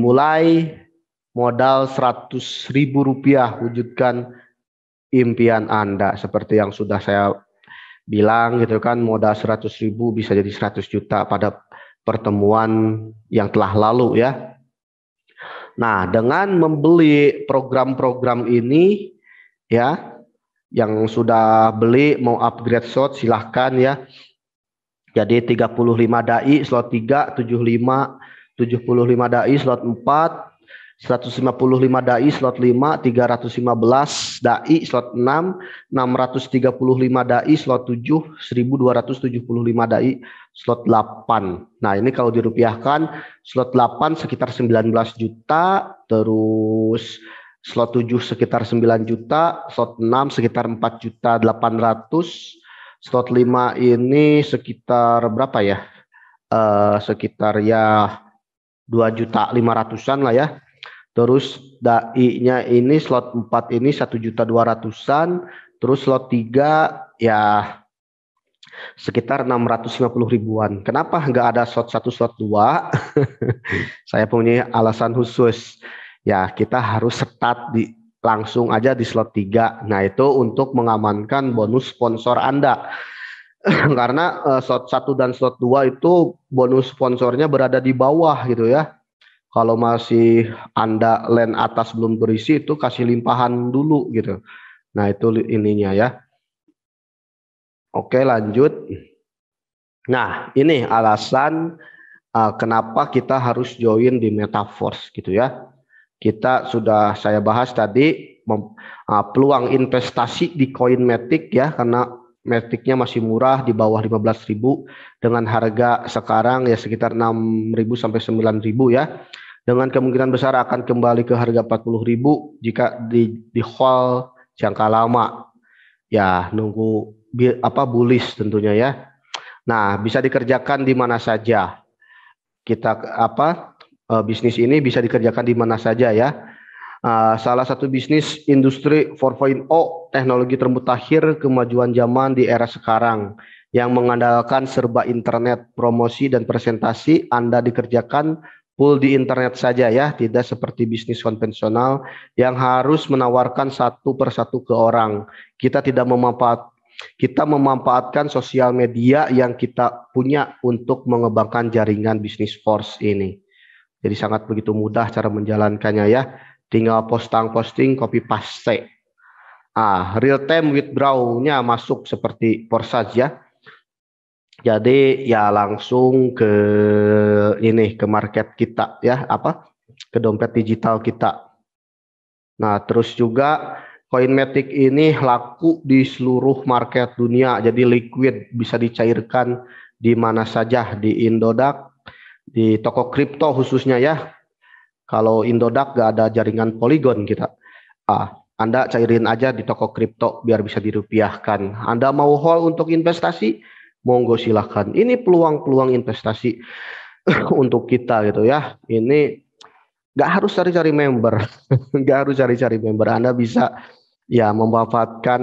dimulai modal Rp100.000, wujudkan impian Anda. Seperti yang sudah saya bilang gitu kan, modal 100.000 bisa jadi 100 juta pada pertemuan yang telah lalu ya. Nah, dengan membeli program-program ini ya, yang sudah beli mau upgrade slot silahkan ya. Jadi 35 dai slot 3, 75 dai slot 4, 155 dai slot 5, 315 dai slot 6, 635 dai slot 7, 1275 dai slot 8. Nah, ini kalau dirupiahkan slot 8 sekitar 19 juta, terus slot 7 sekitar 9 juta, slot 6 sekitar 4.800.000, slot 5 ini sekitar berapa ya? Sekitar ya 2.500.000-an lah ya. Terus dai-nya ini slot 4 ini 1.200.000-an, terus slot 3 ya sekitar 650.000-an. Kenapa nggak ada slot 1, slot 2? Saya punya alasan khusus. Ya, kita harus start langsung aja di slot 3. Nah, itu untuk mengamankan bonus sponsor Anda. Karena slot 1 dan slot 2 itu bonus sponsornya berada di bawah gitu ya. Kalau masih Anda lane atas belum berisi, itu kasih limpahan dulu gitu. Nah, itu ininya ya. Oke, lanjut. Nah, ini alasan kenapa kita harus join di Metaforce gitu ya. Kita sudah saya bahas tadi peluang investasi di koin Matic ya, karena Matic-nya masih murah di bawah 15.000 dengan harga sekarang ya sekitar 6.000 sampai 9.000 ya. Dengan kemungkinan besar akan kembali ke harga 40.000 jika di hold jangka lama. Ya, nunggu bullish tentunya ya. Nah, bisa dikerjakan di mana saja. Kita bisnis ini bisa dikerjakan di mana saja ya. Salah satu bisnis industri 4.0, teknologi termutakhir kemajuan zaman di era sekarang yang mengandalkan serba internet, promosi dan presentasi Anda dikerjakan full di internet saja ya, tidak seperti bisnis konvensional yang harus menawarkan satu persatu ke orang. Kita memanfaatkan sosial media yang kita punya untuk mengembangkan jaringan bisnis force ini. Jadi sangat begitu mudah cara menjalankannya ya. Tinggal posting, copy paste. Real time withdrawal-nya masuk seperti Forsage ya. Jadi ya langsung ke market kita ya, ke dompet digital kita. Nah, terus juga koin Matic ini laku di seluruh market dunia, jadi liquid, bisa dicairkan di mana saja, di Indodax, di toko kripto khususnya ya. Kalau Indodax gak ada jaringan Polygon kita. Anda cairin aja di toko kripto biar bisa dirupiahkan. Anda mau hold untuk investasi? Monggo silahkan. Ini peluang-peluang investasi untuk kita gitu ya. Ini nggak harus cari-cari member, nggak harus cari-cari member. Anda bisa ya memanfaatkan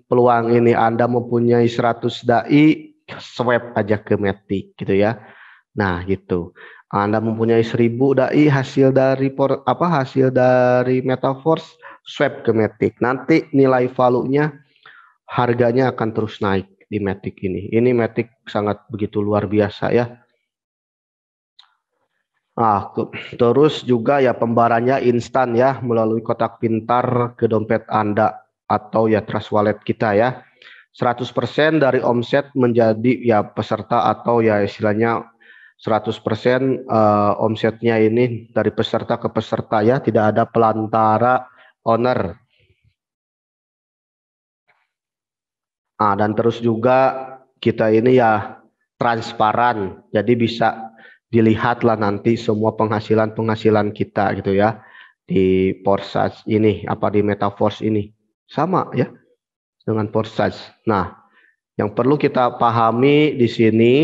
peluang ini. Anda mempunyai 100 dai, swap aja ke Matic gitu ya. Nah gitu. Anda mempunyai 1.000 dai hasil dari Metaforce, swap ke Matic. Nanti nilai value-nya, harganya akan terus naik di Matic ini. Ini Matic sangat begitu luar biasa ya. Terus juga ya pembayarannya instan ya melalui kotak pintar ke dompet Anda atau ya trust wallet kita ya. 100% dari omset menjadi ya peserta atau ya istilahnya 100% omsetnya ini dari peserta ke peserta ya, tidak ada pelantara owner. Dan terus juga kita ini ya transparan, jadi bisa dilihatlah nanti semua penghasilan kita gitu ya di Forsage ini, di Metaforce ini sama ya dengan Forsage. Nah, yang perlu kita pahami di sini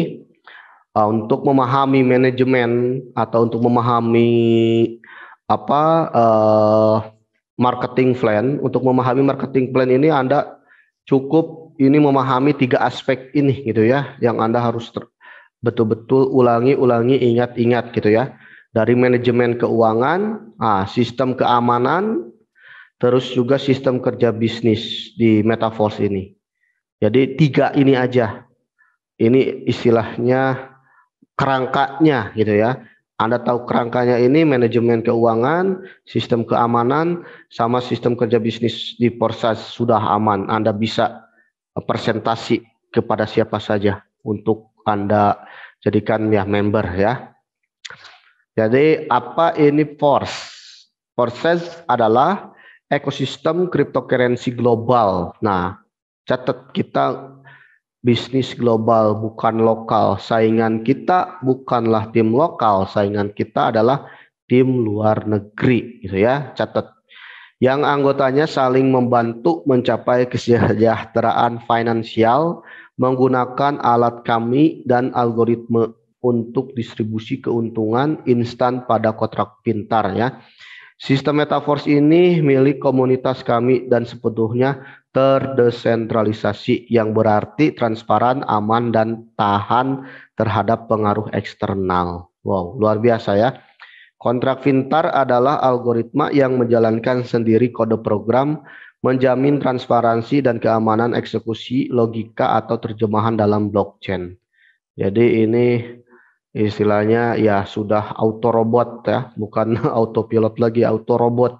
untuk memahami manajemen atau untuk memahami marketing plan. Untuk memahami marketing plan ini Anda cukup memahami 3 aspek ini gitu ya, yang Anda harus betul-betul ulangi, ingat-ingat gitu ya. Dari manajemen keuangan, sistem keamanan, terus juga sistem kerja bisnis di Metaforce ini. Jadi 3 ini aja. Ini istilahnya kerangkanya gitu ya. Anda tahu kerangkanya ini manajemen keuangan, sistem keamanan, sama sistem kerja bisnis di Forsage sudah aman. Anda bisa presentasi kepada siapa saja untuk Anda jadikan ya member ya. Jadi apa ini Forsage adalah ekosistem cryptocurrency global. Nah, catat kita bisnis global bukan lokal. Saingan kita bukanlah tim lokal, saingan kita adalah tim luar negeri gitu ya. Catat. Yang anggotanya saling membantu mencapai kesejahteraan finansial menggunakan alat kami dan algoritma untuk distribusi keuntungan instan pada kontrak pintar ya. Sistem Metaforce ini milik komunitas kami dan sepenuhnya terdesentralisasi yang berarti transparan, aman, dan tahan terhadap pengaruh eksternal. Wow, luar biasa ya. Kontrak pintar adalah algoritma yang menjalankan sendiri kode program, menjamin transparansi dan keamanan eksekusi logika atau terjemahan dalam blockchain. Jadi ini istilahnya ya sudah auto robot ya, bukan autopilot lagi, auto robot.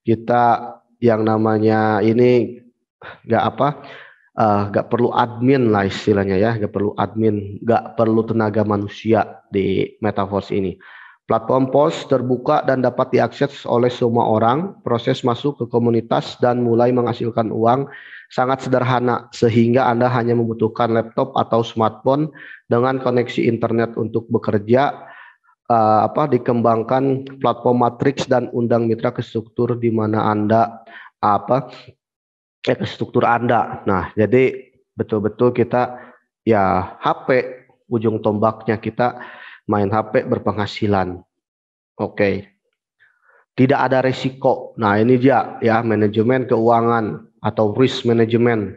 Kita yang namanya ini nggak perlu admin lah istilahnya ya, nggak perlu admin, nggak perlu tenaga manusia di Metaforce ini. Platform POS terbuka dan dapat diakses oleh semua orang. Proses masuk ke komunitas dan mulai menghasilkan uang sangat sederhana sehingga Anda hanya membutuhkan laptop atau smartphone dengan koneksi internet untuk bekerja. Dikembangkan platform matriks dan undang mitra ke struktur di mana Anda ke struktur Anda. Nah, jadi betul-betul kita ya HP ujung tombaknya kita main HP berpenghasilan. Oke. Tidak ada risiko. Nah, ini dia ya manajemen keuangan atau risk management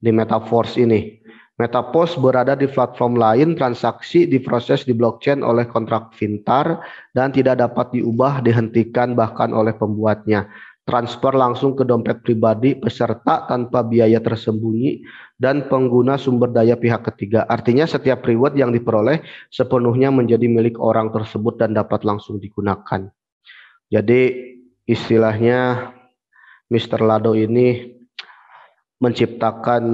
di Metaforce ini. Metaforce berada di platform lain, transaksi diproses di blockchain oleh kontrak pintar dan tidak dapat diubah, dihentikan bahkan oleh pembuatnya. Transfer langsung ke dompet pribadi peserta tanpa biaya tersembunyi dan pengguna sumber daya pihak ketiga. Artinya setiap reward yang diperoleh sepenuhnya menjadi milik orang tersebut dan dapat langsung digunakan. Jadi istilahnya Mr. Lado ini menciptakan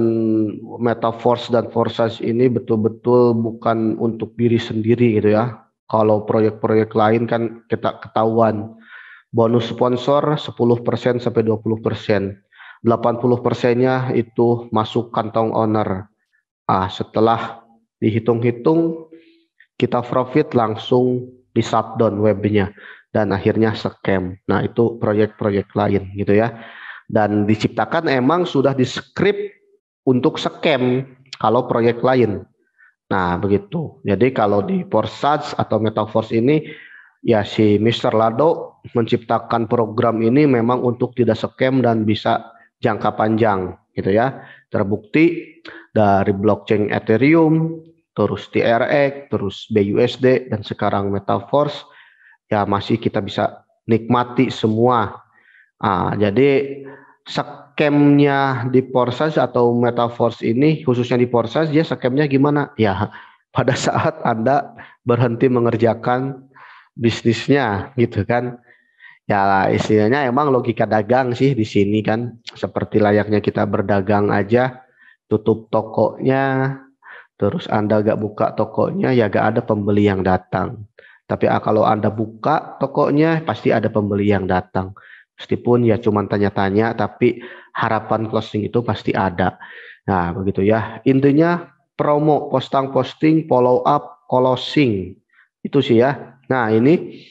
Metaforce dan Forsage ini betul-betul bukan untuk diri sendiri gitu ya. Kalau proyek-proyek lain kan kita ketahuan bonus sponsor 10% sampai 20%. 80%-nya itu masuk kantong owner. Setelah dihitung-hitung kita profit langsung di shutdown webnya dan akhirnya scam. Nah, itu proyek-proyek lain gitu ya. Dan diciptakan emang sudah di script untuk scam kalau proyek lain. Nah, begitu. Jadi kalau di Forsage atau Metaforce ini ya si Mr. Lado menciptakan program ini memang untuk tidak scam dan bisa jangka panjang gitu ya. Terbukti dari blockchain Ethereum, terus TRX, terus BUSD dan sekarang Metaforce ya masih kita bisa nikmati semua. Jadi scamnya di Forsage atau Metaforce ini khususnya di Forsage dia scamnya gimana? Ya pada saat Anda berhenti mengerjakan bisnisnya gitu kan. Ya istilahnya emang logika dagang sih di sini kan. Seperti layaknya kita berdagang aja, tutup tokonya, terus Anda gak buka tokonya ya gak ada pembeli yang datang. Tapi kalau Anda buka tokonya pasti ada pembeli yang datang. Meskipun ya cuma tanya-tanya tapi harapan closing itu pasti ada. Nah begitu ya. Intinya promo, posting, follow up, closing. Itu sih ya. Nah ini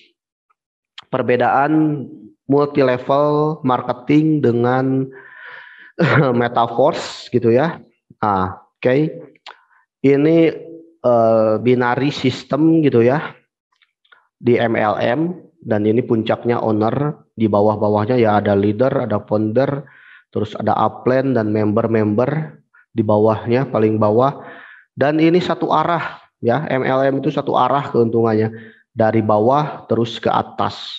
perbedaan multi level marketing dengan Metaforce gitu ya. Oke. Ini binary system gitu ya di MLM dan ini puncaknya owner, di bawah-bawahnya ya ada leader, ada founder, terus ada upline dan member-member di bawahnya paling bawah dan ini satu arah ya. MLM itu satu arah keuntungannya. dari bawah terus ke atas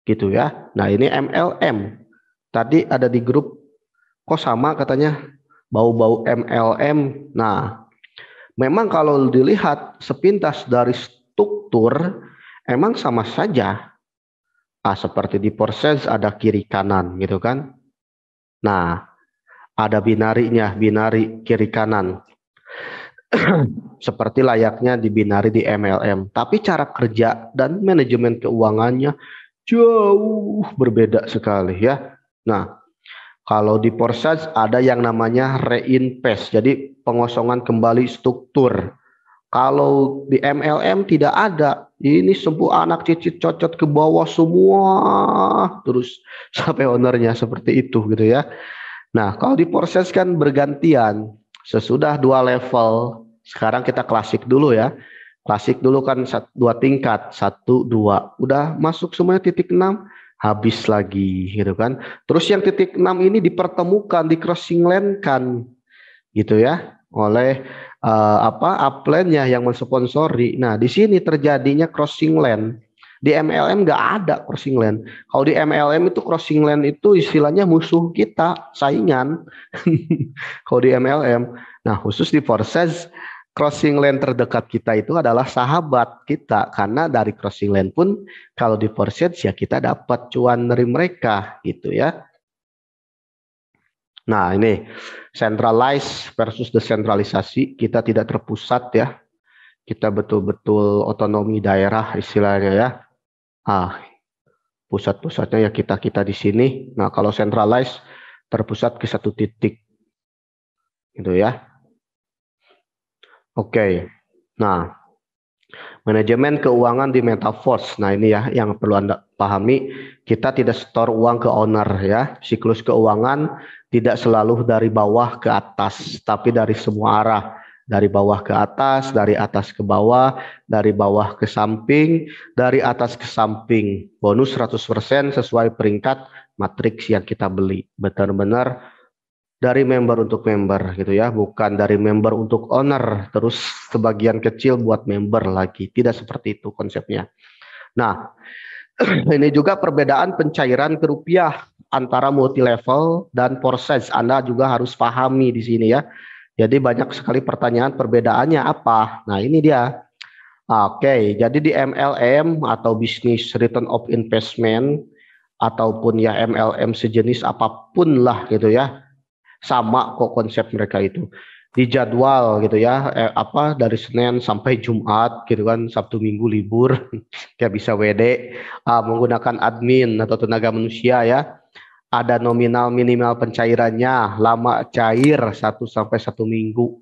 gitu ya. Nah ini MLM tadi ada di grup, kok sama katanya bau-bau MLM. Nah memang kalau dilihat sepintas dari struktur emang sama saja. Seperti di Porses ada kiri kanan gitu kan. Nah ada binarinya, binari kiri kanan. Seperti layaknya di binari di MLM. Tapi cara kerja dan manajemen keuangannya jauh berbeda sekali ya. Nah, kalau di Porses ada yang namanya reinvest, jadi pengosongan kembali struktur. Kalau di MLM tidak ada. Ini semua anak cicit cocot ke bawah semua, terus sampai ownernya seperti itu gitu ya. Nah, kalau di Porses kan bergantian. Sesudah 2 level, sekarang kita klasik dulu ya. Klasik dulu kan 2 tingkat, 1, 2. Udah masuk semuanya titik 6, habis lagi gitu kan. Terus yang titik 6 ini dipertemukan, di crossing line kan gitu ya oleh upline-nya yang mensponsori. Nah, di sini terjadinya crossing line. Di MLM nggak ada crossing line. Kalau di MLM itu crossing line itu istilahnya musuh kita, saingan. Kalau di MLM. Nah, khusus di Porses, crossing line terdekat kita itu adalah sahabat kita. Karena dari crossing line pun kalau di Porses ya kita dapat cuan dari mereka gitu ya. Nah, ini centralized versus desentralisasi. Kita tidak terpusat ya. Kita betul-betul otonomi daerah istilahnya ya. Pusat-pusatnya ya kita-kita di sini. Nah, kalau centralized terpusat ke satu titik. Gitu ya. Oke. Nah, manajemen keuangan di Metaverse. Nah, ini ya yang perlu Anda pahami. Kita tidak store uang ke owner ya. Siklus keuangan tidak selalu dari bawah ke atas, tapi dari semua arah. Dari bawah ke atas, dari atas ke bawah, dari bawah ke samping, dari atas ke samping. Bonus 100% sesuai peringkat matriks yang kita beli. Benar-benar dari member untuk member gitu ya, bukan dari member untuk owner, terus sebagian kecil buat member lagi. Tidak seperti itu konsepnya. Nah, ini juga perbedaan pencairan ke rupiah antara multi level dan Porses. Anda juga harus pahami di sini ya. Jadi banyak sekali pertanyaan perbedaannya apa. Nah, ini dia. Oke, jadi di MLM atau Business Return of Investment ataupun ya MLM sejenis apapun lah gitu ya. Sama kok konsep mereka itu. Di jadwal gitu ya, dari Senin sampai Jumat gitu kan, Sabtu Minggu libur, kayak bisa WD, menggunakan admin atau tenaga manusia ya. Ada nominal minimal pencairannya, lama cair 1 sampai 1 minggu,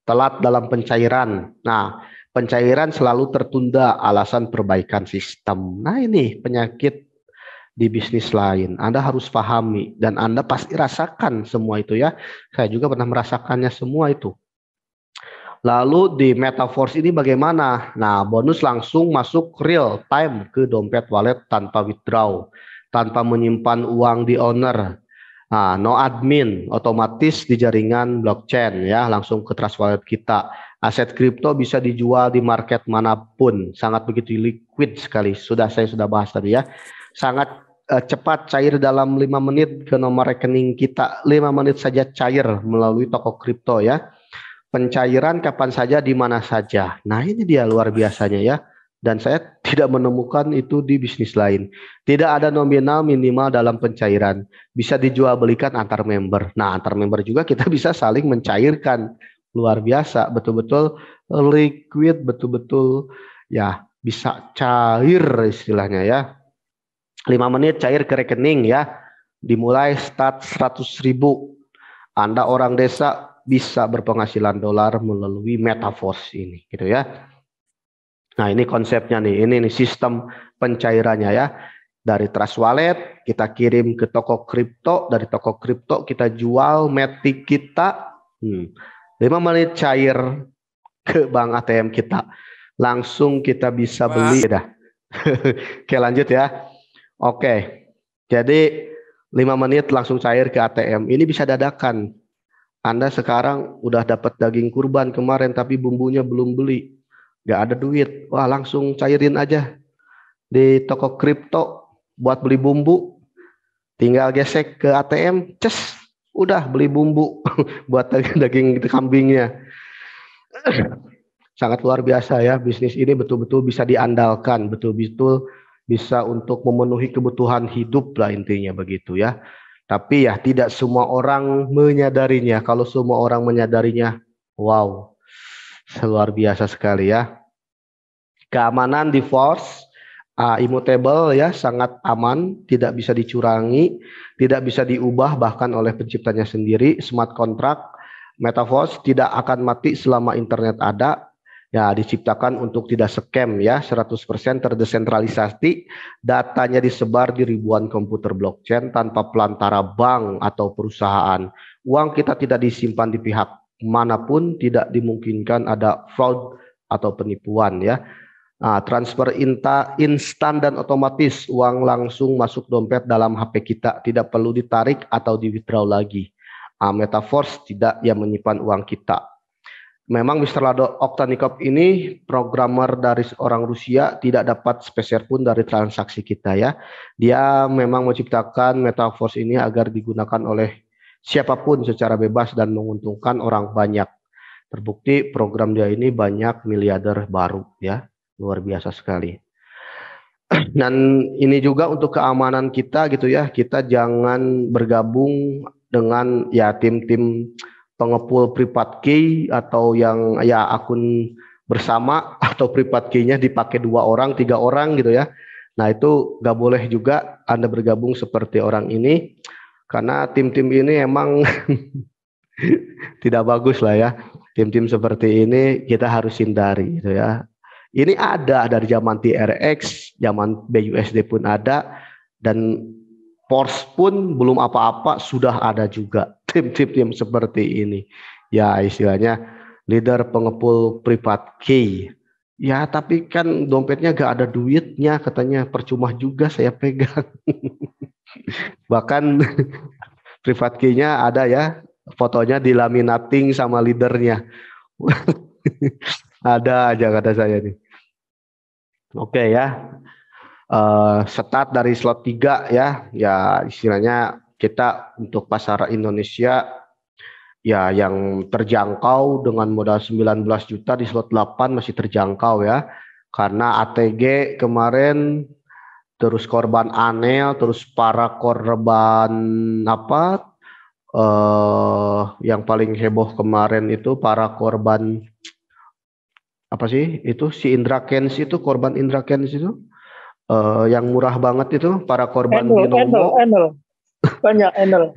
telat dalam pencairan. Nah, pencairan selalu tertunda alasan perbaikan sistem. Nah, ini penyakit di bisnis lain. Anda harus pahami dan Anda pasti rasakan semua itu ya. Saya juga pernah merasakannya semua itu. Lalu di Metaverse ini bagaimana? Nah, bonus langsung masuk real time ke dompet wallet tanpa withdraw, tanpa menyimpan uang di owner. Nah, no admin, otomatis di jaringan blockchain ya, langsung ke trust wallet kita. Aset kripto bisa dijual di market manapun, sangat begitu liquid sekali. Saya sudah bahas tadi ya. Sangat cepat cair dalam 5 menit ke nomor rekening kita. 5 menit saja cair melalui toko kripto ya. Pencairan kapan saja, di mana saja. Nah, ini dia luar biasanya ya. Dan saya tidak menemukan itu di bisnis lain. Tidak ada nominal minimal dalam pencairan. Bisa dijual belikan antar member. Nah, antar member juga kita bisa saling mencairkan. Luar biasa, betul-betul liquid, betul-betul ya bisa cair istilahnya ya. 5 menit cair ke rekening ya. Dimulai start 100.000. Anda orang desa bisa berpenghasilan dolar melalui Metaverse ini gitu ya. Nah, ini konsepnya nih. Ini nih sistem pencairannya ya. Dari Trust Wallet kita kirim ke toko kripto, dari toko kripto kita jual Matic kita. 5 menit cair ke bank ATM kita. Langsung kita bisa beli dah. Oke, lanjut ya. Oke. Jadi 5 menit langsung cair ke ATM. Ini bisa dadakan. Anda sekarang udah dapat daging kurban kemarin tapi bumbunya belum beli. nggak ada duit, wah langsung cairin aja di toko kripto buat beli bumbu, tinggal gesek ke ATM, ces, udah beli bumbu buat daging kambingnya. Sangat luar biasa ya, bisnis ini betul-betul bisa diandalkan, betul-betul bisa untuk memenuhi kebutuhan hidup lah intinya begitu ya. Tapi ya tidak semua orang menyadarinya. Kalau semua orang menyadarinya, wow, luar biasa sekali ya. Keamanan di Force immutable ya, sangat aman, tidak bisa dicurangi, tidak bisa diubah bahkan oleh penciptanya sendiri. Smart contract Metaverse tidak akan mati selama internet ada. Ya, diciptakan untuk tidak scam ya, 100% terdesentralisasi, datanya disebar di ribuan komputer blockchain tanpa pelantara bank atau perusahaan. Uang kita tidak disimpan di pihak manapun, tidak dimungkinkan ada fraud atau penipuan ya. Transfer instan dan otomatis, uang langsung masuk dompet dalam HP kita, tidak perlu ditarik atau di withdraw lagi. Metaverse tidak yang menyimpan uang kita. Memang Mr. Lado Oktanikov ini programmer dari orang Rusia, tidak dapat spesial pun dari transaksi kita ya. Dia memang menciptakan Metaverse ini agar digunakan oleh siapapun secara bebas dan menguntungkan orang banyak. Terbukti program dia ini banyak miliarder baru ya. Luar biasa sekali. Dan ini juga untuk keamanan kita gitu ya. Kita jangan bergabung dengan ya tim-tim pengepul private key atau yang ya akun bersama atau private key-nya dipakai 2 orang, 3 orang gitu ya. Nah itu nggak boleh juga Anda bergabung seperti orang ini, karena tim-tim ini emang tidak bagus lah ya. Tim-tim seperti ini kita harus hindari gitu ya. Ini ada dari zaman TRX, zaman BUSD pun ada, dan Force pun belum apa-apa sudah ada juga tim-tim seperti ini. Ya istilahnya leader pengepul private key. Ya tapi kan dompetnya gak ada duitnya, katanya percuma juga saya pegang. Bahkan private key-nya ada ya, fotonya dilaminating sama leadernya. Ada aja kata saya nih. Oke ya. Start dari slot 3 ya. Ya istilahnya kita untuk pasar Indonesia ya yang terjangkau dengan modal 19 juta di slot 8 masih terjangkau ya. Karena ATG kemarin, terus korban Anel, terus para korban apa yang paling heboh kemarin itu para korban apa sih? Itu si Indra Kens, itu korban Indra Kens itu yang murah banget itu para korban Binomo. Enel. Banyak Enel.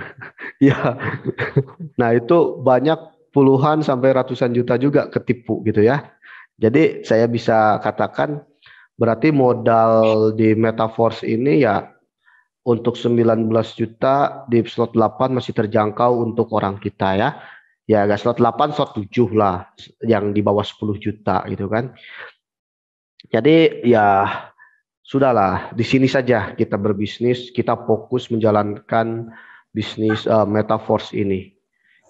Ya. Nah, itu banyak puluhan sampai ratusan juta juga ketipu gitu ya. Jadi saya bisa katakan berarti modal di Metaverse ini ya untuk 19 juta di slot 8 masih terjangkau untuk orang kita ya. Ya gak slot 8, slot 7 lah yang di bawah 10 juta gitu kan. Jadi ya sudahlah, di sini saja kita berbisnis, kita fokus menjalankan bisnis Metaverse ini.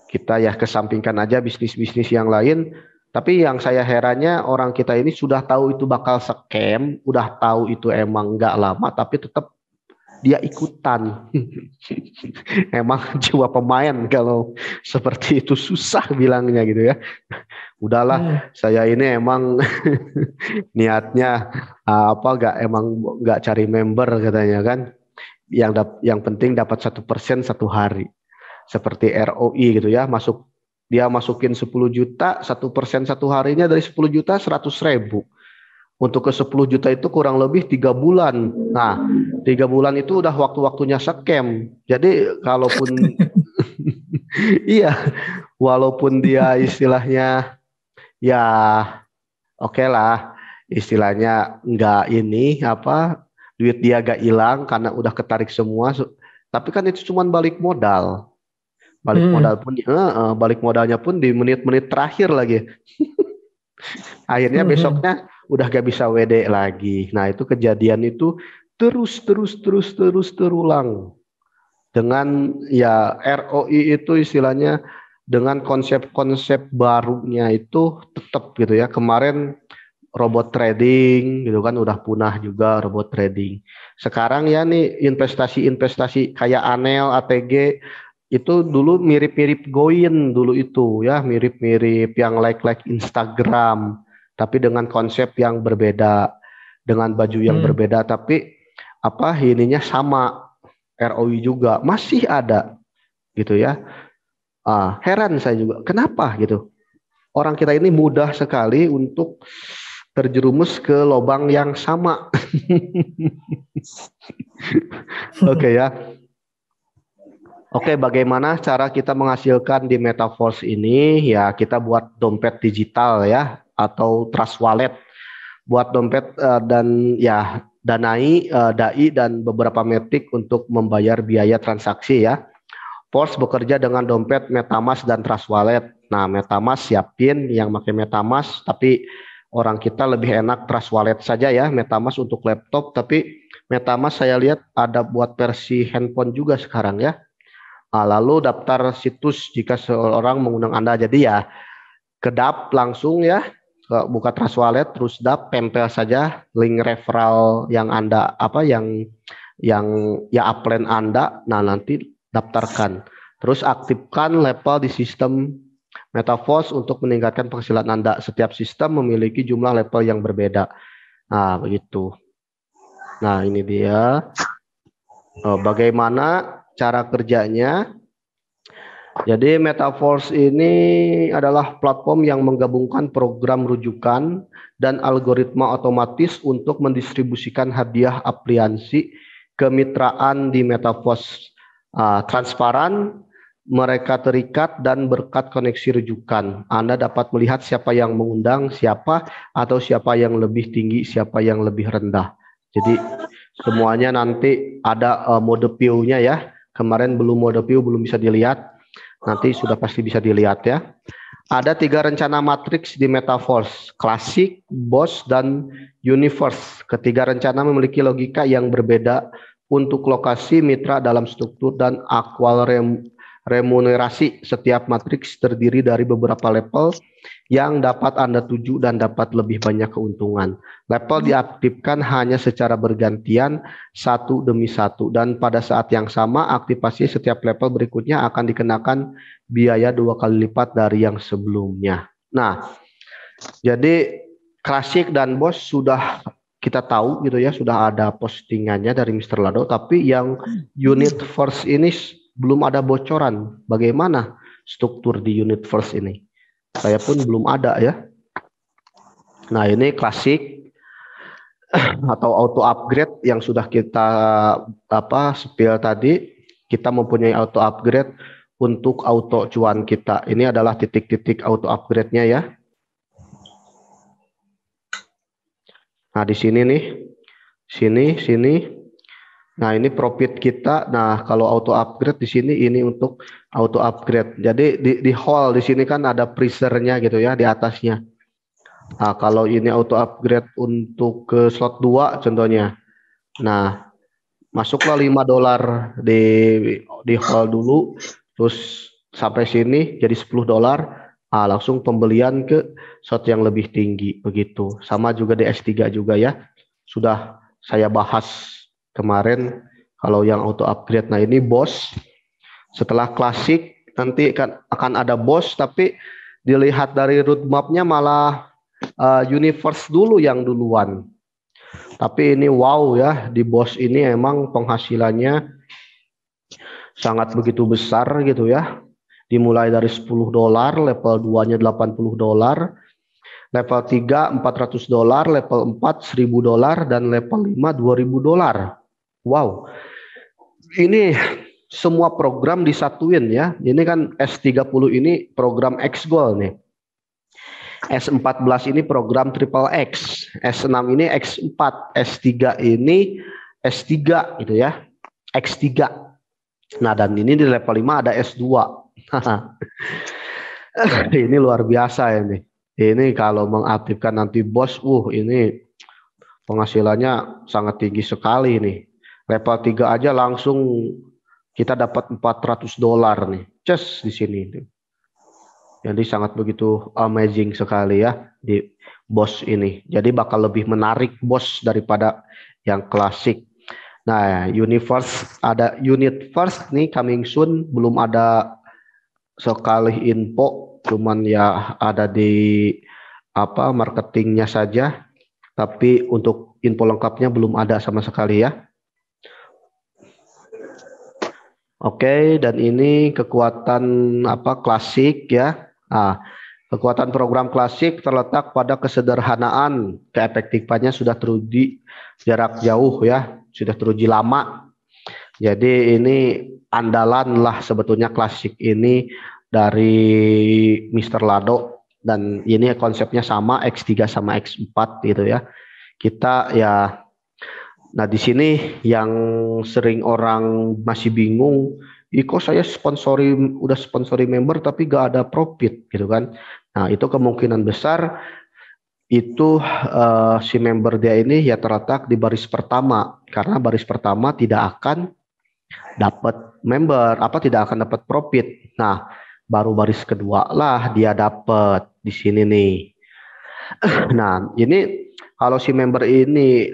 Kita ya kesampingkan aja bisnis-bisnis yang lain. Tapi yang saya herannya orang kita ini sudah tahu itu bakal scam, udah tahu itu emang nggak lama, tapi tetap dia ikutan. Emang jiwa pemain kalau seperti itu susah bilangnya gitu ya. Udahlah, saya ini emang niatnya apa nggak cari member katanya kan. Yang penting dapat 1% 1 hari. Seperti ROI gitu ya, dia masukin 10 juta, 1% 1 harinya dari 10 juta 100.000. Untuk ke 10 juta itu kurang lebih 3 bulan. Nah, 3 bulan itu udah waktu-waktunya scam. Jadi kalaupun iya, walaupun dia istilahnya ya oke lah, istilahnya nggak ini apa duit dia gak hilang karena udah ketarik semua. Tapi kan itu cuma balik modal. Balik modalnya pun di menit-menit terakhir lagi. Akhirnya besoknya udah gak bisa WD lagi. Nah itu kejadian itu terus terulang dengan ya ROI itu istilahnya dengan konsep-konsep barunya itu tetap gitu ya. Kemarin robot trading gitu kan, udah punah juga robot trading. Sekarang ya nih investasi-investasi kayak Anel, ATG itu dulu mirip-mirip Goin dulu itu ya, mirip-mirip yang like Instagram, tapi dengan konsep yang berbeda, dengan baju yang berbeda, tapi apa ininya sama, ROI juga masih ada gitu ya. Heran saya juga, kenapa gitu? Orang kita ini mudah sekali untuk terjerumus ke lubang yang sama. Oke ya. Oke, bagaimana cara kita menghasilkan di Metaverse ini? Ya, kita buat dompet digital ya, atau trust wallet. Buat dompet dan ya danai, dai dan beberapa metik untuk membayar biaya transaksi ya. Force bekerja dengan dompet, MetaMask dan Trust Wallet. Nah, MetaMask siapin yang pakai MetaMask, tapi orang kita lebih enak Trust Wallet saja ya, MetaMask untuk laptop, tapi MetaMask saya lihat ada buat versi handphone juga sekarang ya. Lalu daftar situs jika seorang mengundang Anda. Jadi ya, ke DAP langsung ya, buka Trust Wallet, terus DAP, tempel saja link referral yang Anda, yang ya upline Anda, nah nanti daftarkan. Terus aktifkan level di sistem Metaverse untuk meningkatkan penghasilan Anda. Setiap sistem memiliki jumlah level yang berbeda. Nah, begitu. Nah, ini dia. Bagaimana cara kerjanya? Jadi Metaverse ini adalah platform yang menggabungkan program rujukan dan algoritma otomatis untuk mendistribusikan hadiah aplikasi kemitraan di Metaverse. Transparan, mereka terikat dan berkat koneksi rujukan. Anda dapat melihat siapa yang mengundang siapa, atau siapa yang lebih tinggi, siapa yang lebih rendah. Jadi semuanya nanti ada mode view-nya ya. Kemarin belum mode view, belum bisa dilihat. Nanti sudah pasti bisa dilihat ya. Ada 3 rencana matriks di Metaverse, klasik, boss, dan universe. Ketiga rencana memiliki logika yang berbeda untuk lokasi, mitra dalam struktur, dan akwal remunerasi. Setiap matriks terdiri dari beberapa level yang dapat Anda tuju dan dapat lebih banyak keuntungan. Level diaktifkan hanya secara bergantian satu demi satu, dan pada saat yang sama aktivasi setiap level berikutnya akan dikenakan biaya 2 kali lipat dari yang sebelumnya. Nah, jadi klasik dan boss sudah kita tahu gitu ya, sudah ada postingannya dari Mr. Lado, tapi yang unit first ini belum ada bocoran bagaimana struktur di unit first ini. Saya pun belum ada ya. Nah, ini klasik atau auto upgrade yang sudah kita spill tadi. Kita mempunyai auto upgrade untuk auto cuan kita. Ini adalah titik-titik auto upgrade-nya ya. Nah, di sini nih, sini. Nah, ini profit kita. Nah, kalau auto upgrade di sini ini untuk auto upgrade. Jadi di hall di sini kan ada freezer-nya gitu ya di atasnya. Nah, kalau ini auto upgrade untuk ke slot 2 contohnya. Nah, masuklah $5 di hall dulu, terus sampai sini jadi $10. Langsung pembelian ke slot yang lebih tinggi begitu. Sama juga di S3 juga ya. Sudah saya bahas kemarin kalau yang auto upgrade. Nah, ini boss. Setelah klasik nanti akan ada boss, tapi dilihat dari roadmap-nya malah universe dulu yang duluan. Tapi ini wow ya, di boss ini emang penghasilannya sangat begitu besar gitu ya. Dimulai dari $10, level 2-nya $80, level 3 $400, level 4 $1000, dan level 5 $2000. Wow. Ini semua program disatuin ya. Ini kan S30 ini program X-Gold nih. S14 ini program Triple X, S6 ini X4, S3 ini S3 gitu ya, X3. Nah, dan ini di level 5 ada S2. Ini luar biasa ini. Ini kalau mengaktifkan nanti bos, ini penghasilannya sangat tinggi sekali nih. Level 3 aja langsung kita dapat $400 nih. Just di sini. Jadi sangat begitu amazing sekali ya. BOSS ini. Jadi bakal lebih menarik BOSS daripada yang klasik. Nah, unit first nih coming soon, belum ada sekali info, cuman ya ada di marketingnya saja, tapi untuk info lengkapnya belum ada sama sekali ya. Oke, dan ini kekuatan klasik ya. Nah, kekuatan program klasik terletak pada kesederhanaan, keefektifannya sudah teruji jarak jauh ya, sudah teruji lama. Jadi ini andalan lah sebetulnya klasik ini dari Mr. Lado, dan ini konsepnya sama X3 sama X4 gitu ya. Kita ya, nah di sini yang sering orang masih bingung, kok saya udah sponsori member tapi gak ada profit gitu kan. Nah itu kemungkinan besar itu si member dia ini ya terletak di baris pertama, karena baris pertama tidak akan dapat member, tidak akan dapat profit. Nah baru baris kedua lah dia dapat di sini nih. Nah ini kalau si member ini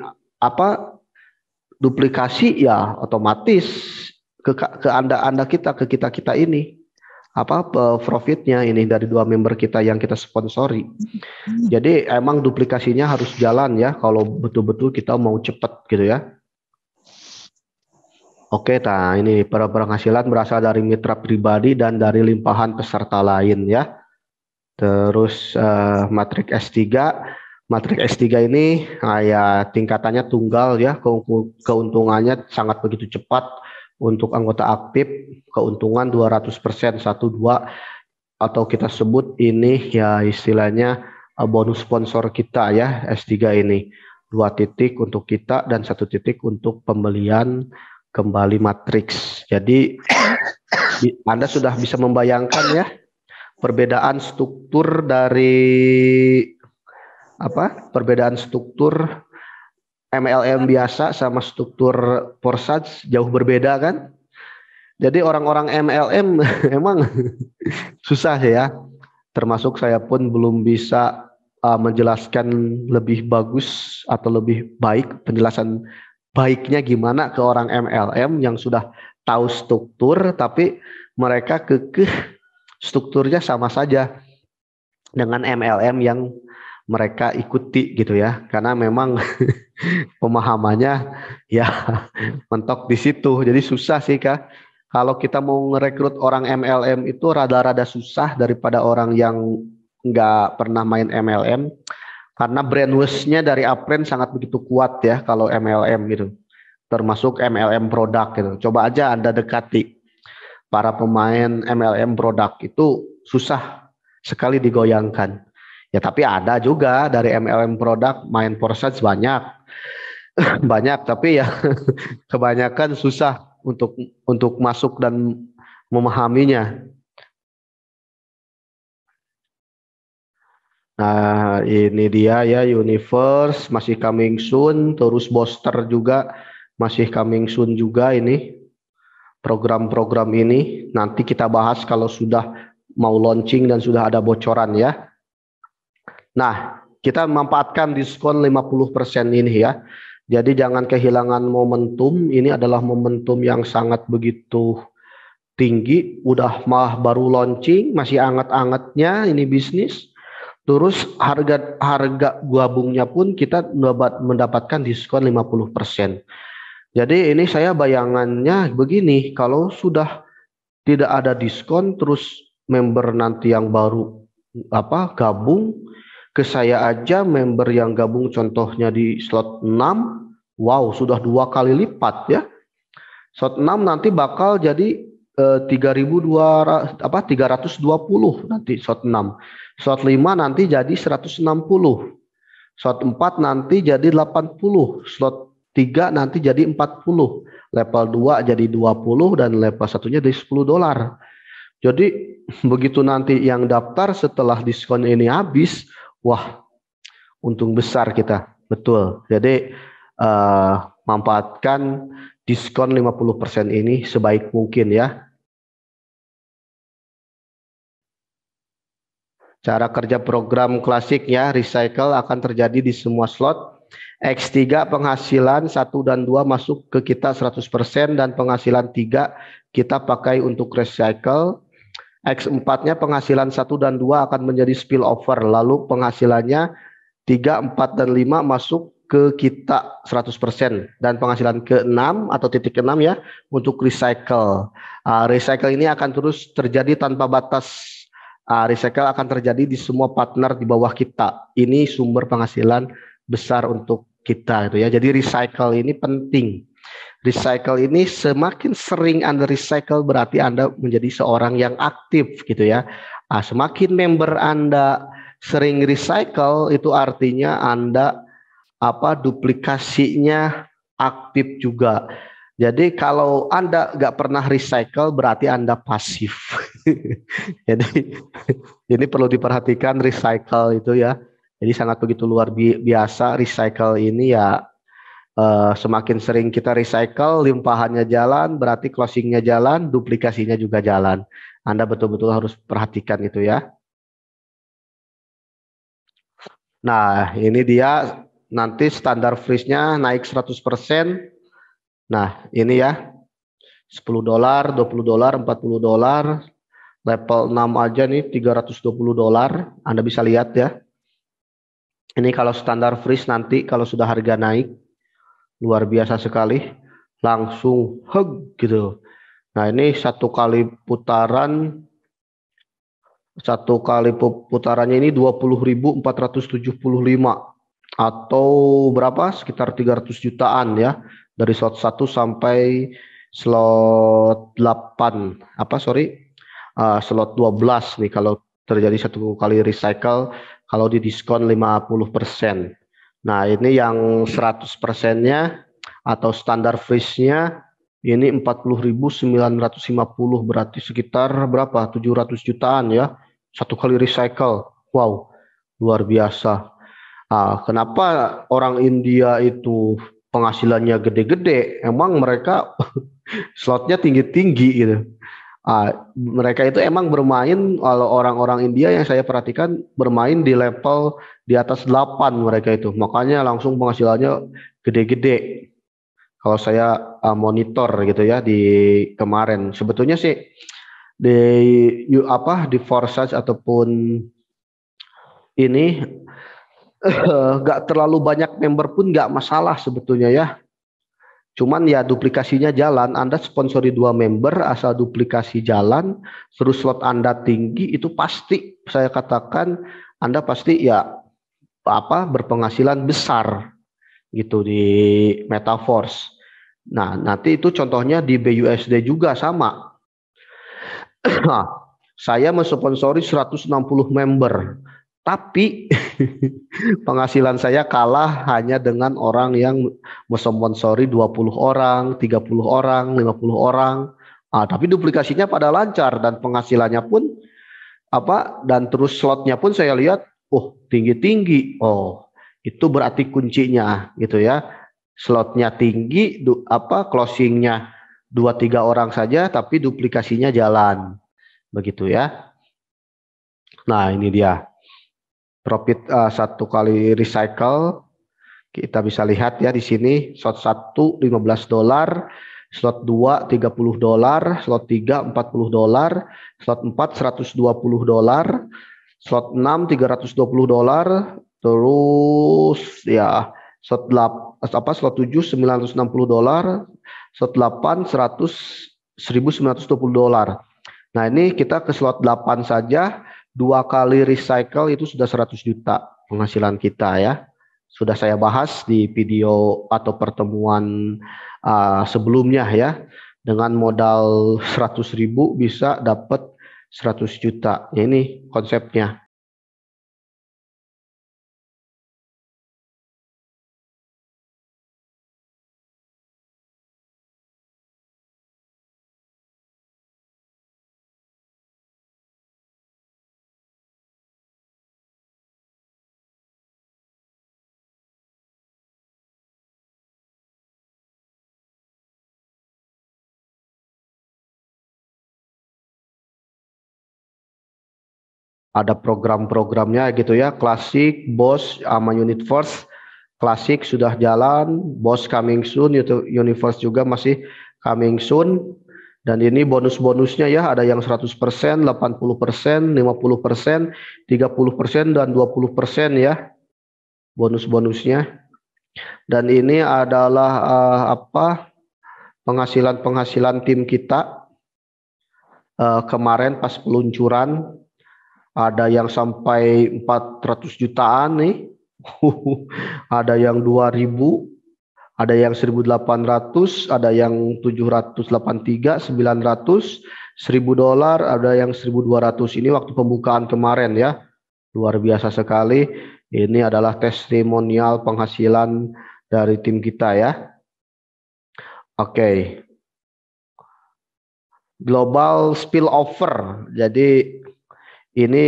duplikasi ya otomatis ke anda kita, ke kita ini profitnya ini dari dua member kita yang kita sponsori. Jadi emang duplikasinya harus jalan ya kalau betul-betul kita mau cepat gitu ya. Oke, nah ini penghasilan berasal dari mitra pribadi dan dari limpahan peserta lain ya. Terus matrik S3 ini ya tingkatannya tunggal ya, keuntungannya sangat begitu cepat. Untuk anggota aktif keuntungan 200%, 1-2, atau kita sebut ini ya istilahnya bonus sponsor kita ya. S3 ini 2 titik untuk kita dan 1 titik untuk pembelian kembali matriks. Jadi Anda sudah bisa membayangkan ya perbedaan struktur dari perbedaan struktur MLM biasa sama struktur Forsage jauh berbeda kan. Jadi orang-orang MLM emang susah ya, termasuk saya pun belum bisa menjelaskan lebih bagus atau lebih baik, penjelasan baiknya gimana ke orang MLM yang sudah tahu struktur tapi mereka kekeh strukturnya sama saja dengan MLM yang mereka ikuti gitu ya, karena memang pemahamannya ya mentok di situ. Jadi susah sih Kak. Kalau kita mau ngerekrut orang MLM itu rada-rada susah daripada orang yang nggak pernah main MLM, karena brainwash-nya dari uptrend sangat begitu kuat ya kalau MLM gitu, termasuk MLM produk gitu. Coba aja Anda dekati para pemain MLM produk, itu susah sekali digoyangkan. Ya tapi ada juga dari MLM produk main Forsage banyak banyak, tapi ya kebanyakan susah untuk masuk dan memahaminya. Nah ini dia ya, Universe masih coming soon, terus Booster juga masih coming soon juga. Ini program-program ini nanti kita bahas kalau sudah mau launching dan sudah ada bocoran ya. Nah, kita memanfaatkan diskon 50% ini ya. Jadi jangan kehilangan momentum. Ini adalah momentum yang sangat begitu tinggi. Udah baru launching, masih anget-angetnya ini bisnis. Terus harga gabungnya pun kita mendapatkan diskon 50%. Jadi ini saya bayangannya begini, kalau sudah tidak ada diskon terus member nanti yang baru gabung ke saya aja, member yang gabung contohnya di slot 6, wow sudah 2 kali lipat ya. Slot 6 nanti bakal jadi 3.200 320 nanti slot 6. Slot 5 nanti jadi 160. Slot 4 nanti jadi 80. Slot 3 nanti jadi 40. Level 2 jadi 20 dan level 1-nya jadi $10. Jadi begitu nanti yang daftar setelah diskon ini habis, wah untung besar kita, betul. Jadi manfaatkan diskon 50% ini sebaik mungkin ya. Cara kerja program klasiknya, recycle akan terjadi di semua slot. X3 penghasilan 1 dan 2 masuk ke kita 100% dan penghasilan 3 kita pakai untuk recycle. X4-nya penghasilan 1 dan 2 akan menjadi spillover, lalu penghasilannya 3, 4, dan 5 masuk ke kita 100% dan penghasilan ke-6 atau titik ke-6 ya untuk recycle. Recycle ini akan terus terjadi tanpa batas. Recycle akan terjadi di semua partner di bawah kita. Ini sumber penghasilan besar untuk kita itu ya. Jadi recycle ini penting. Recycle ini semakin sering Anda recycle berarti Anda menjadi seorang yang aktif gitu ya. Semakin member Anda sering recycle itu artinya Anda duplikasinya aktif juga. Jadi kalau Anda nggak pernah recycle berarti Anda pasif. Jadi ini perlu diperhatikan recycle itu ya. Jadi sangat begitu luar biasa recycle ini ya. Semakin sering kita recycle, limpahannya jalan, berarti closingnya jalan, duplikasinya juga jalan. Anda betul-betul harus perhatikan itu ya. Nah, ini dia nanti standar freeze-nya naik 100%. Nah, ini ya. $10, $20, $40. Level 6 aja nih $320. Anda bisa lihat ya. Ini kalau standar freeze nanti kalau sudah harga naik luar biasa sekali. Langsung hug gitu. Nah, ini satu kali putarannya ini 20.475 atau berapa? Sekitar 300 jutaan ya. Dari slot 1 sampai slot 8. Slot 12 nih kalau terjadi satu kali recycle kalau di diskon 50%. Nah, ini yang 100%-nya atau standar freeze-nya ini 40.950 berarti sekitar berapa? 700 jutaan ya. Satu kali recycle. Wow, luar biasa. Kenapa orang India itu penghasilannya gede-gede? Emang mereka slotnya tinggi-tinggi gitu. Mereka itu emang bermain, kalau orang-orang India yang saya perhatikan bermain di level di atas 8 mereka itu. Makanya langsung penghasilannya gede-gede. Kalau saya monitor gitu ya di kemarin. Sebetulnya sih di di Forsage ataupun ini nggak terlalu banyak member pun nggak masalah sebetulnya ya. Cuman ya duplikasinya jalan, Anda sponsori 2 member, asal duplikasi jalan, terus slot Anda tinggi, itu pasti saya katakan Anda pasti ya berpenghasilan besar gitu di Metaverse. Nah, nanti itu contohnya di BUSD juga sama. Nah, saya mensponsori 160 member, tapi penghasilan saya kalah hanya dengan orang yang mensponsori 20 orang, 30 orang, 50 orang. Tapi duplikasinya pada lancar dan penghasilannya pun dan terus slotnya pun saya lihat tinggi-tinggi. Itu berarti kuncinya gitu ya. Slotnya tinggi, closingnya 2-3 orang saja tapi duplikasinya jalan. Begitu ya. Nah, ini dia. Profit satu kali recycle kita bisa lihat ya di sini slot 1 $15, slot 2 $30, slot 3 $40, slot 4 $120, slot 6 $320, terus ya slot 7 $960, slot 8 $100.920. Nah, ini kita ke slot 8 saja 2 kali recycle itu sudah 100 juta penghasilan kita ya. Sudah saya bahas di video atau pertemuan sebelumnya ya. Dengan modal 100.000 bisa dapat 100 juta. Ya, ini konsepnya. Ada program-programnya gitu ya, Classic, Boss, sama Universe. Classic sudah jalan, Boss coming soon, Universe juga masih coming soon. Dan ini bonus-bonusnya ya, ada yang 100%, 80%, 50%, 30%, dan 20% ya, bonus-bonusnya. Dan ini adalah penghasilan tim kita kemarin pas peluncuran. Ada yang sampai 400 jutaan nih. Ada yang 2000, ada yang 1800, ada yang 783, 900, $1000, ada yang 1200. Ini waktu pembukaan kemarin ya. Luar biasa sekali. Ini adalah testimonial penghasilan dari tim kita ya. Oke. Global spillover. Jadi ini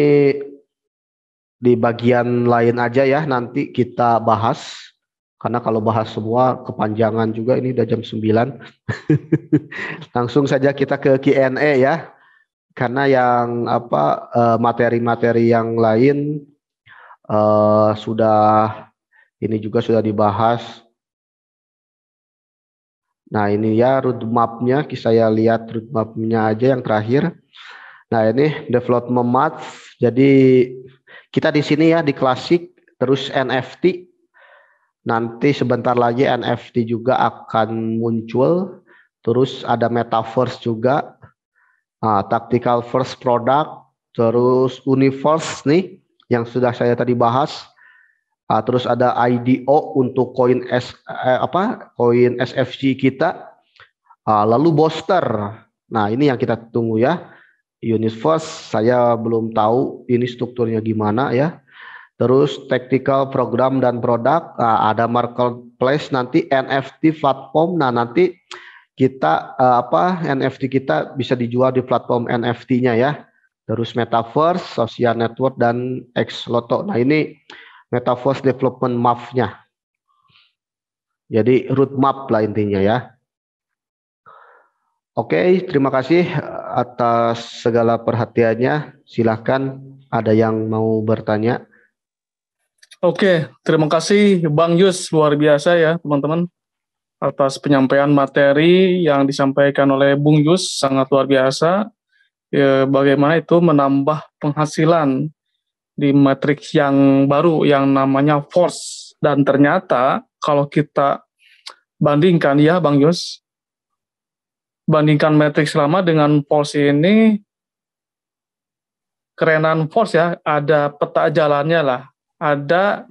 di bagian lain aja ya, nanti kita bahas. Karena kalau bahas semua kepanjangan juga, ini udah jam 9. Langsung saja kita ke Q&A ya. Karena yang materi-materi yang lain ini juga sudah dibahas. Nah, ini ya roadmap-nya, saya lihat roadmap-nya aja yang terakhir. Nah, ini development math. Jadi kita di sini ya di Classic, terus NFT. Nanti sebentar lagi NFT juga akan muncul. Terus ada Metaverse juga. Tactical first product, terus Universe nih yang sudah saya tadi bahas. Terus ada IDO untuk koin koin SFC kita. Lalu Booster. Nah, ini yang kita tunggu ya. Universe saya belum tahu ini strukturnya gimana ya. Terus tactical program dan produk, ada marketplace nanti NFT platform. Nah, nanti kita NFT kita bisa dijual di platform NFT-nya ya. Terus Metaverse, social network, dan Xloto. Nah, ini Metaverse development map-nya. Jadi roadmap lah intinya ya. Oke, terima kasih atas segala perhatiannya. Silahkan ada yang mau bertanya. Oke, terima kasih Bang Yus, luar biasa ya teman-teman atas penyampaian materi yang disampaikan oleh Bung Yus, sangat luar biasa. Ya, bagaimana itu menambah penghasilan di matriks yang baru yang namanya Force. Dan ternyata kalau kita bandingkan ya Bang Yus, bandingkan matriks lama dengan Force ini, kerenan Force ya, ada peta jalannya lah, ada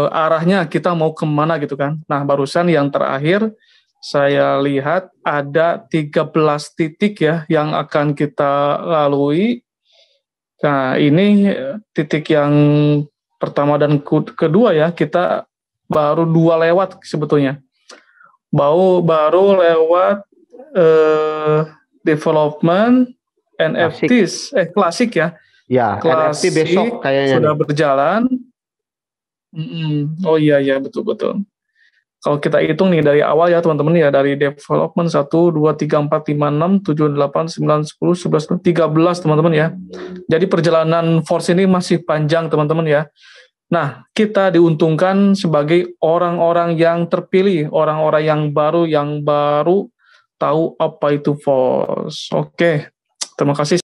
arahnya kita mau kemana gitu kan. Nah, barusan yang terakhir saya lihat ada 13 titik ya yang akan kita lalui. Nah, ini titik yang pertama dan kedua ya, kita baru 2 lewat sebetulnya. Baru lewat development NFTs, klasik ya. Ya, Klasik NFT besok kayaknya sudah nih. berjalan. Oh iya betul. Kalau kita hitung nih dari awal ya teman-teman ya, dari development 1, 2, 3, 4, 5, 6, 7, 8, 9, 10, 11, 13 teman-teman ya. Jadi perjalanan Force ini masih panjang teman-teman ya. Nah, kita diuntungkan sebagai orang-orang yang terpilih, orang-orang yang baru tahu apa itu Force. Oke, terima kasih.